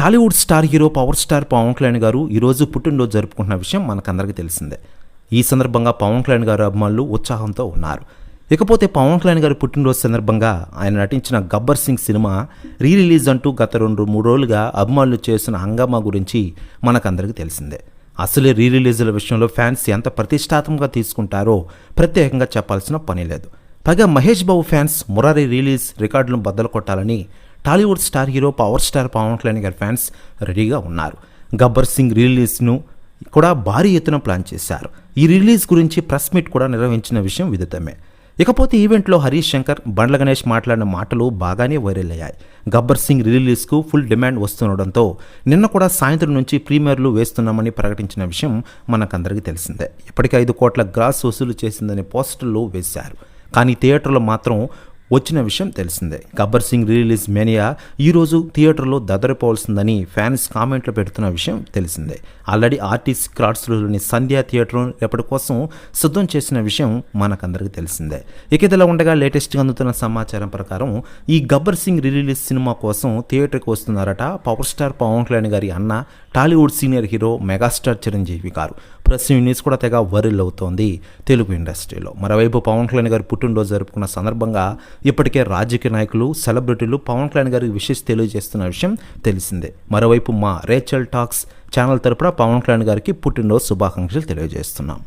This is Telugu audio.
Tollywood star hero power star Pawan Kalyan గారు ఈరోజు పుట్టినరోజు జరుపుకుంటున్న విషయం మనకందరికీ తెలిసిందే. ఈ సందర్భంగా పవన్ కళ్యాణ్ గారు అభిమానులు ఉత్సాహంతో ఉన్నారు. ఇకపోతే పవన్ కళ్యాణ్ గారి పుట్టినరోజు సందర్భంగా ఆయన నటించిన గబ్బర్ సింగ్ సినిమా రిలీజ్ అంటూ గత 2-3 రోజులుగా అభిమానులు చేసిన హంగామా గురించి మనకందరికీ తెలిసిందే. అసలే రిలీజ్ల విషయంలో ఫ్యాన్స్ ఎంత ప్రతిష్టాత్మకంగా తీసుకుంటారో ప్రత్యేకంగా చెప్పాల్సిన పని లేదు. పైగా మహేష్ బాబు ఫ్యాన్స్ మురారి రిలీజ్ రికార్డులను బద్దలు కొట్టాలని Tollywood star hero power star Pawan Kalyan గారి ఫ్యాన్స్ రెడీగా ఉన్నారు. గబ్బర్ సింగ్ రిలీజ్ను కూడా భారీ ఎత్తున ప్లాన్ చేశారు. ఈ రిలీజ్ గురించి ప్రెస్ మీట్ కూడా నిర్వహించిన విషయం విదితమే. ఇకపోతే ఈవెంట్లో హరీష్ శంకర్, బండ్ల గణేష్ మాట్లాడిన మాటలు బాగానే వైరల్ అయ్యాయి. గబ్బర్ సింగ్ రిలీజ్కు ఫుల్ డిమాండ్ వస్తుండడంతో నిన్న కూడా సాయంత్రం నుంచి ప్రీమియర్లు వేస్తున్నామని ప్రకటించిన విషయం మనకందరికీ తెలిసిందే. ఇప్పటికే 5 కోట్ల గ్రాస్ వసూలు చేసిందని పోస్టర్లు వేశారు. కానీ థియేటర్లో మాత్రం వచ్చిన విషయం తెలిసిందే. గబ్బర్ సింగ్ రిలీజ్ మేనియా ఈరోజు థియేటర్లో దదరిపోవాల్సిందని ఫ్యాన్స్ కామెంట్లు పెడుతున్న విషయం తెలిసిందే. ఆల్రెడీ ఆర్టీసీ క్రాడ్స్లోని సంధ్యా థియేటర్ రేపటి కోసం సిద్ధం చేసిన విషయం మనకందరికీ తెలిసిందే. ఇక ఇదిలా ఉండగా లేటెస్ట్గా అందుతున్న సమాచారం ప్రకారం ఈ గబ్బర్ సింగ్ రిలీజ్ సినిమా కోసం థియేటర్కి వస్తున్నారట పవర్ స్టార్ పవన్ కళ్యాణ్ గారి అన్న Tollywood senior hero megastar Chiranjeevi గారు. ప్రెస్ న్యూస్ కూడా తెగ వైరల్ అవుతోంది తెలుగు ఇండస్ట్రీలో. మరోవైపు పవన్ కళ్యాణ్ గారి పుట్టినరోజు జరుపుకున్న సందర్భంగా ఇప్పటికే రాజకీయ నాయకులు, సెలబ్రిటీలు పవన్ కళ్యాణ్ గారికి విషెస్ తెలియజేస్తున్న విషయం తెలిసిందే. మరోవైపు మా రేచల్ టాక్స్ ఛానల్ తరపున పవన్ కళ్యాణ్ గారికి పుట్టినరోజు శుభాకాంక్షలు తెలియజేస్తున్నాం.